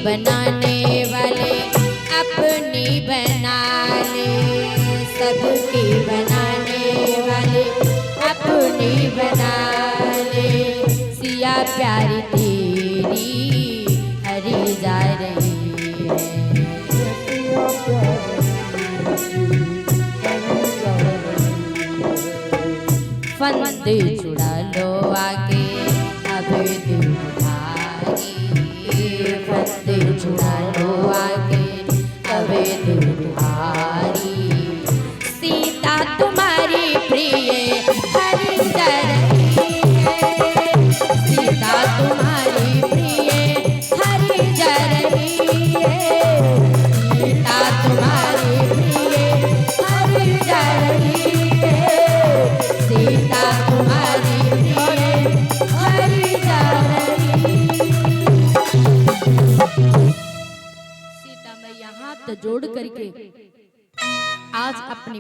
बनाने वाले अपनी बना ले, सबकी बनाने वाले अपनी बना ले। सिया प्यारी तेरी हरी जा रही है, फंद छुड़ा लो आगे अब दूर भागी, फंद छुड़ा लो आगे अब दूर भागी। सीता तुम्हारी प्रिय हरी जा रही है, सीता तुम्हारी प्रिय हरी जा रही है, सीता तुम्हारी प्रिय हरी जा रही है, सीता तुम्हारी प्रिय हरी जा रही। सीता मैया हाथ जोड़ करके आज अपनी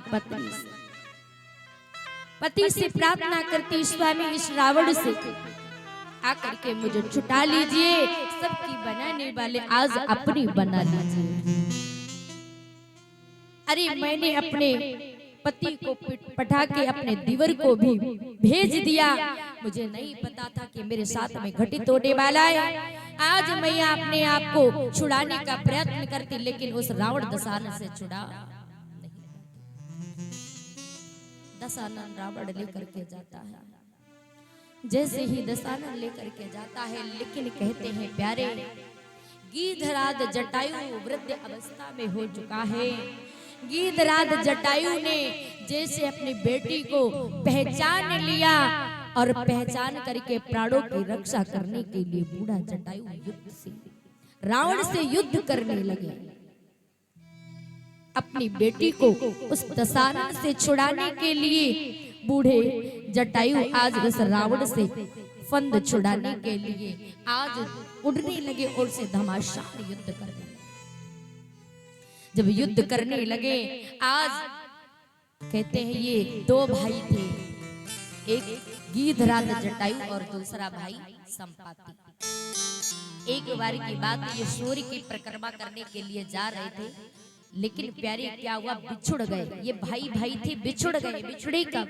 पति से प्रार्थना करती, स्वामी इस रावण से आकर के मुझे छुटा लीजिए, सबकी बनाने वाले आज अपनी बना लीजिए। अरे मैंने अपने पति को पटा के अपने दीवर को भी भेज दिया, मुझे नहीं पता था कि मेरे साथ में घटित होने वाला है। आज मैं अपने आप को छुड़ाने का प्रयत्न करती, लेकिन उस रावण दशानन से छुड़ा नहीं। दशानन रावण लेकर के जाता है, जैसे ही दशानन लेकर के जाता है, लेकिन कहते हैं प्यारे गीधराज जटायु वृद्ध अवस्था में हो चुका है। गीधराज जटायु ने जैसे अपनी बेटी को पहचान लिया और पहचान करके प्राणों की रक्षा करने के लिए बूढ़ा जटायु युद्ध से रावण से युद्ध करने लगे। अपनी बेटी को उस दशानन से छुड़ाने के लिए बूढ़े जटायु आज उस रावण से फंद छुड़ाने के लिए आज उड़ने लगे और से घमासान युद्ध करने लगे। जब युद्ध करने लगे, आज कहते हैं ये दो भाई थे, एक गीधराज जटायु और दूसरा भाई संपाति। एक बार की बात, ये सूर्य की परिक्रमा करने के लिए जा रहे थे, लेकिन प्यारे क्या हुआ, बिछुड़ गए। ये भाई भाई थे, बिछुड़ गए। बिछुड़े कब?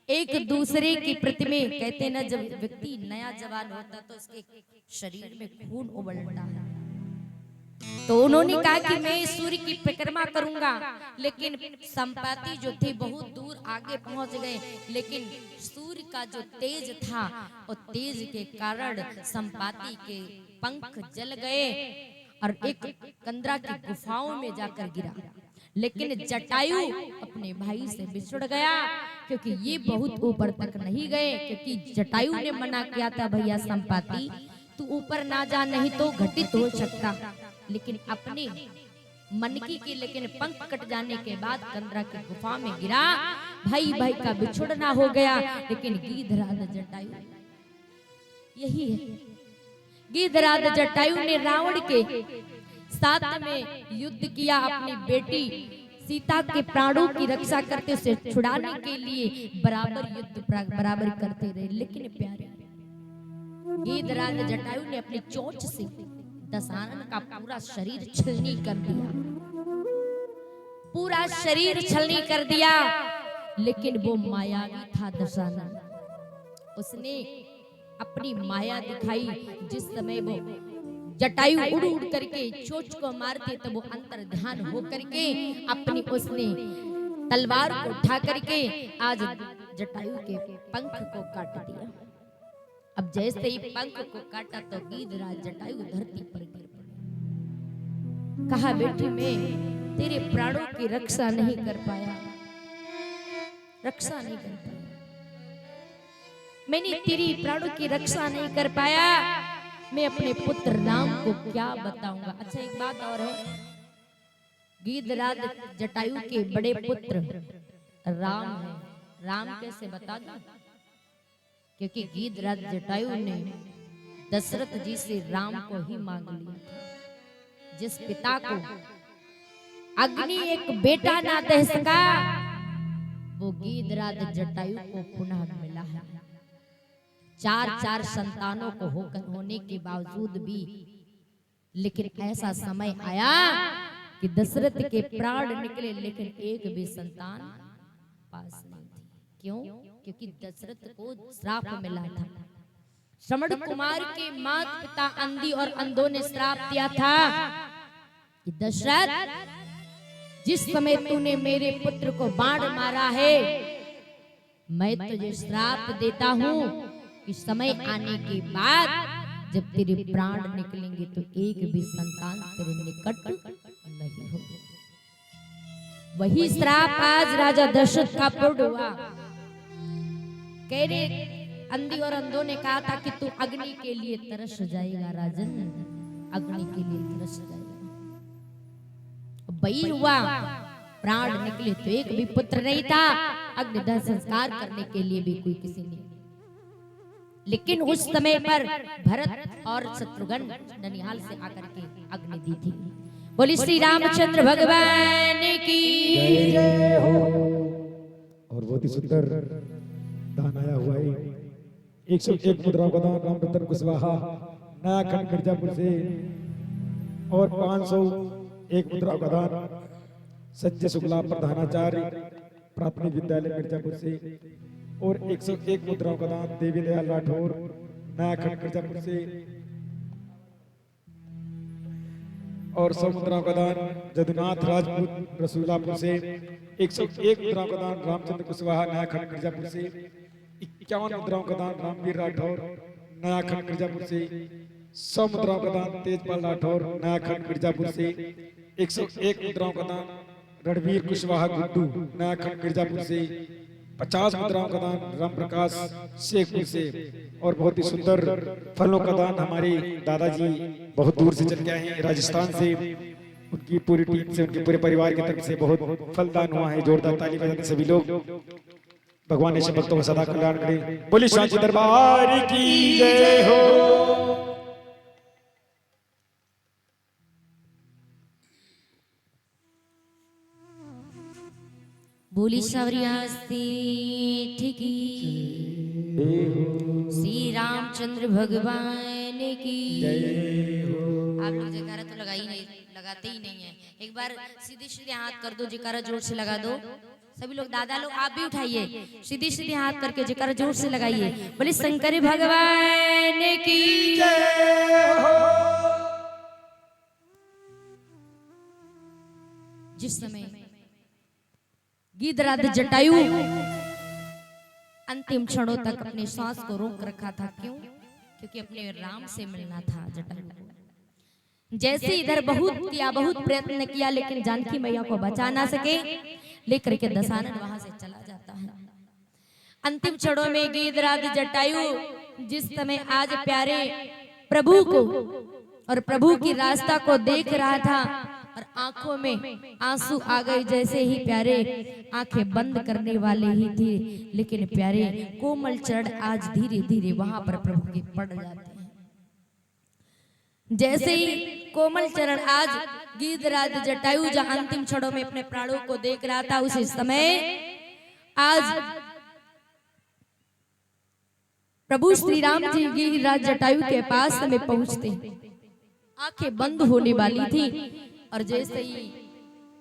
एक दूसरे की प्रति में कहते ना, जब व्यक्ति नया जवान होता तो उसके शरीर में खून उबलता है। तो उन्होंने कहा कि मैं सूर्य की परिक्रमा करूंगा, लेकिन संपाति जो थे बहुत दूर आगे पहुंच गए, लेकिन सूर्य का जो तेज था और तेज के कारण संपाति के पंख जल गए और एक कंदरा की गुफाओं में जाकर गिरा। लेकिन जटायु अपने भाई से बिछुड़ गया, क्योंकि ये बहुत ऊपर तक नहीं गए, क्योंकि जटायु ने मना किया था, भैया संपाति तू ऊपर ना जा, नहीं तो घटित हो सकता। लेकिन अपने मन की लेकिन पंख कट जाने के बाद कंदरा की गुफा में गिरा, भाई भाई का बिछुड़ना हो गया। लेकिन गीधराज जटायु यही है, गीधराज जटायु ने रावण के साथ में युद्ध किया, अपनी बेटी सीता के प्राणों की रक्षा करते, उसे छुड़ाने के लिए बराबर युद्ध बराबर करते रहे। लेकिन प्यारे गीधराज जटायु ने अपनी चोंच से दशानन का पूरा शरीर छलनी कर दिया, पूरा शरीर छलनी कर दिया। लेकिन वो मायावी था दशानन, उसने अपनी माया दिखाई। जिस समय वो जटायु उड़ उड़ करके चोंच को मारते, तो वो अंतर ध्यान हो करके अपनी उसने तलवार को उठा करके आज जटायु के पंख को काट दिया। अब जैसे ही पंख को काटा तो गीधराज जटायु धरती पर गिर पड़े। कहा बेटी मैं तेरे प्राणों की रक्षा नहीं कर पाया, रक्षा नहीं कर पाया, मैंने तेरी प्राणों की रक्षा नहीं कर पाया, मैं अपने पुत्र राम को क्या बताऊंगा। अच्छा एक बात और है, गीधराज जटायु के बड़े पुत्र राम है। राम कैसे बता दूं? क्योंकि गीधराज जटायु ने दशरथ जी से राम को ही मांग लिया था। जिस पिता को अग्नि एक बेटा ना दे सका, वो गीधराज जटायु को पुनः मिला है। चार संतानों को होने के बावजूद भी लेकिन ऐसा समय आया कि दशरथ के प्राण निकले, लेकिन एक भी संतान पास नहीं थी। क्यों? क्योंकि दशरथ को श्राप मिला था। श्रवण कुमार के माता पिता अंधी और अंधों ने श्राप दिया था कि दशरथ, जिस समय तूने मेरे पुत्र को बाण मारा है, मैं तुझे श्राप देता हूं कि समय आने के बाद जब तेरे प्राण निकलेंगे तो एक भी संतान तेरे निकट नहीं होगा। वही श्राप आज राजा दशरथ का पूर्ण हुआ। कह रहे अंधी और अंधों ने कहा था कि तू अग्नि के लिए तरस जाएगा राजन, अग्नि के लिए तरस जाएगा। वही हुआ, प्राण निकले तो एक भी पुत्र नहीं था, अग्निदाह संस्कार करने के लिए भी कोई किसी नहीं। लेकिन उस समय पर भरत और शत्रुघ्न ननिहाल से आकर के अग्नि दी थी। बोली श्री रामचंद्र भगवान की जय हो। और बहुत ही सुंदर दान आया हुआ है। 101 मुद्राओं का दान राम रतन कुशवाहा नया खंड मिर्जापुर से, और 501 मुद्राओं का दान सच्चे शुक्ला प्रधानाचार्य प्राथमिक विद्यालय मिर्जापुर से, और 101 मुद्राओं का दान देवी दयाल राठौर नया खंड मिर्जापुर से, और 100 मुद्राओं का दान जदुनाथ राजपूत रसूलापुर से, 101 मुद्राओं का दान रामचंद्र कुशवाहा नया खंड मिर्जापुर से, 51 मुद्राओं का दान रामवीर राठौर नया खंड मिर्जापुर से, 100 मुद्राओं का दान तेजपाल राठौर नया खंड मिर्जापुर से, 101 मुद्राओं का दान रणवीर कुशवाहा गुड्डू नया खंड मिर्जापुर से, 50 मुद्राओं का दान राम प्रकाश शेखपुर से, और बहुत ही सुंदर फलों का दान हमारे दादाजी बहुत दूर से चल के आए हैं राजस्थान से, उनकी पूरी टीम से, उनके पूरे परिवार की तरफ से बहुत फलदान हुआ है। जोरदार ताली बजाते सभी लोग। भगवान ऐसे भक्तों का सदा कल्याण करे। बोली शांति दरबार की जय हो। बोली सवरियास्ती ठिकी श्री रामचंद्र भगवान की। आप लोग जयकारा तो लगाते ही नहीं है। एक बार सीधे सीधे हाथ कर दो, जयकारा जोर से लगा दो। सभी लोग, दादा लोग आप भी उठाइए, सीधे सीधे हाथ करके जयकारा जोर से लगाइए। बोले शंकर भगवान की जय हो। जिस समय गिद्धराज जटायु अंतिम क्षणों तक अपने सांस को रोक रखा था। क्यों? क्योंकि अपने राम से मिलना था जटायु को। जैसे इधर बहुत प्रयत्न किया, लेकिन जानकी मैया को बचा ना सके, लेकर के दशानन वहां से चला जाता है। अंतिम क्षणों में गिद्धराज जटायु जिस समय आज प्यारे प्रभु को और प्रभु की रास्ता को देख रहा था, और आंखों में आंसू आ गए। जैसे ही प्यारे आंखें बंद करने वाले ही थे, लेकिन प्यारे कोमल चरण आज धीरे धीरे वहां पर प्रभु के पड़ जाते हैं। जैसे ही कोमल चरण आज गिद्धराज जटायु जहां अंतिम क्षणों में अपने प्राणों को देख रहा था, उसी समय आज प्रभु श्री राम जी गिद्धराज जटायु के पास में पहुंचते, आंखें बंद होने वाली थी, और जैसे ही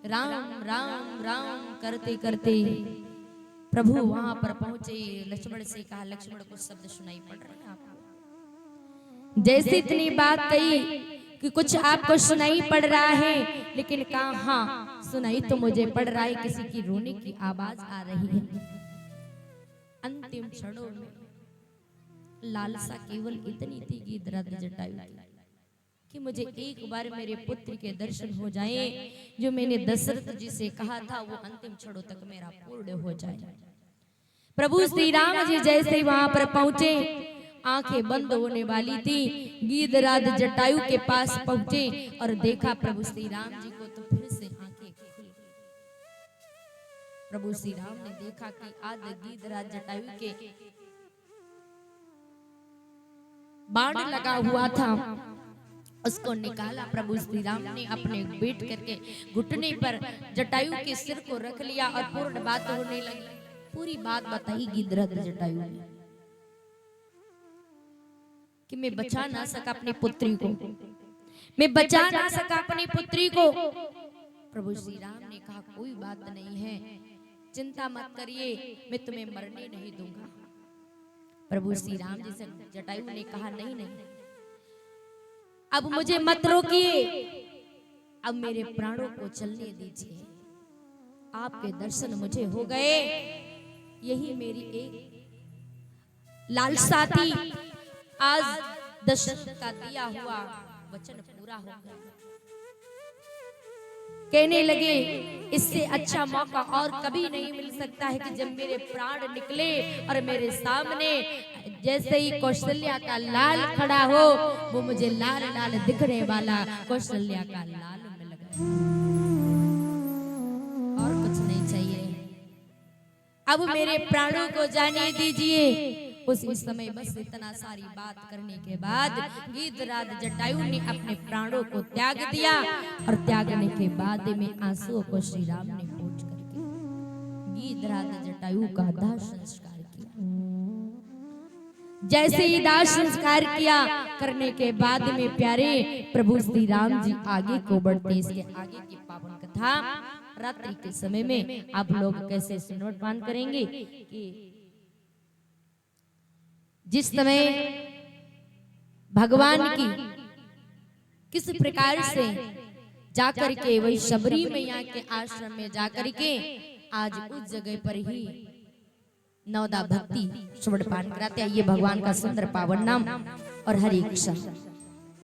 राम राम राम करते करते प्रभु वहां पर पहुंचे, लक्ष्मण से कहा, लक्ष्मण कुछ शब्द सुनाई पड़ रहे हैं आपको? जैसे इतनी बात कही कि कुछ आपको सुनाई पड़ रहा है, लेकिन कहा हाँ सुनाई तो मुझे पड़ रहा है, किसी की रोने की आवाज आ रही है। अंतिम क्षणों में लालसा केवल इतनी थी गिद्धराज जटायु कि मुझे एक बार मेरे पुत्र के दर्शन हो जाएं, जो मैंने दशरथ जी से कहा था वो अंतिम क्षणों तक मेरा पूर्ण हो जाए। प्रभु श्री राम जी जैसे ही वहां पर पहुंचे, आंखें बंद होने वाली थी, गिद्धराज जटायु के पास पहुंचे और देखा प्रभु श्री राम जी को, तो फिर से आंखें खुल गई। प्रभु श्री राम ने देखा कि आज गिद्धराज जटायु के बाण लगा हुआ था, उसको निकाला। प्रभु श्री राम ने अपने बैठ करके घुटने पर जटायु के सिर को रख लिया और पूर्ण बात होने लगी। पूरी बात बताई गिद्धराज जटायु ने कि मैं बचा ना सका अपनी पुत्री को, मैं बचा ना सका अपनी पुत्री को। प्रभु श्री राम ने कहा कोई बात नहीं है, चिंता मत करिए, मैं तुम्हें मरने नहीं दूंगा। प्रभु श्री राम जी से जटायु ने कहा नहीं नहीं, अब मुझे मत रोकिए, अब मेरे प्राणों को चलने दीजिए। आपके दर्शन मुझे हो गए, यही मेरी एक लालसा थी, आज दशरथ का दिया हुआ वचन पूरा हो गया। कहने लगे इससे अच्छा मौका और कभी नहीं मिल सकता है कि जब मेरे प्राण निकले और मेरे सामने जैसे ही कौशल्या का लाल खड़ा हो, वो मुझे लाल लाल दिखने वाला कौशल्या का लाल मिल गया, और कुछ नहीं चाहिए। अब मेरे प्राणों को जाने दीजिए। उसी समय बस इतना सारी बात करने के बाद गीधराज जटायु ने अपने प्राणों को त्याग दिया, और त्यागने के बाद में आंसुओं को श्री राम ने पोंछ करके गीधराज जटायु का दाह संस्कार किया। जैसे ही दाह संस्कार किया करने के बाद में प्यारे प्रभु श्री राम जी आगे को बढ़ते, इसके आगे की पावन कथा रात्रि के समय में आप लोग कैसे सुनोट पान करेंगे कि जिस समय भगवान की किस प्रकार से जाकर के वही शबरी मैया के आश्रम में जाकर के आज उस जगह पर ही नवदा भक्ति श्रवण पान कराते हैं। ये भगवान का सुंदर पावन नाम और हरि कृष्ण।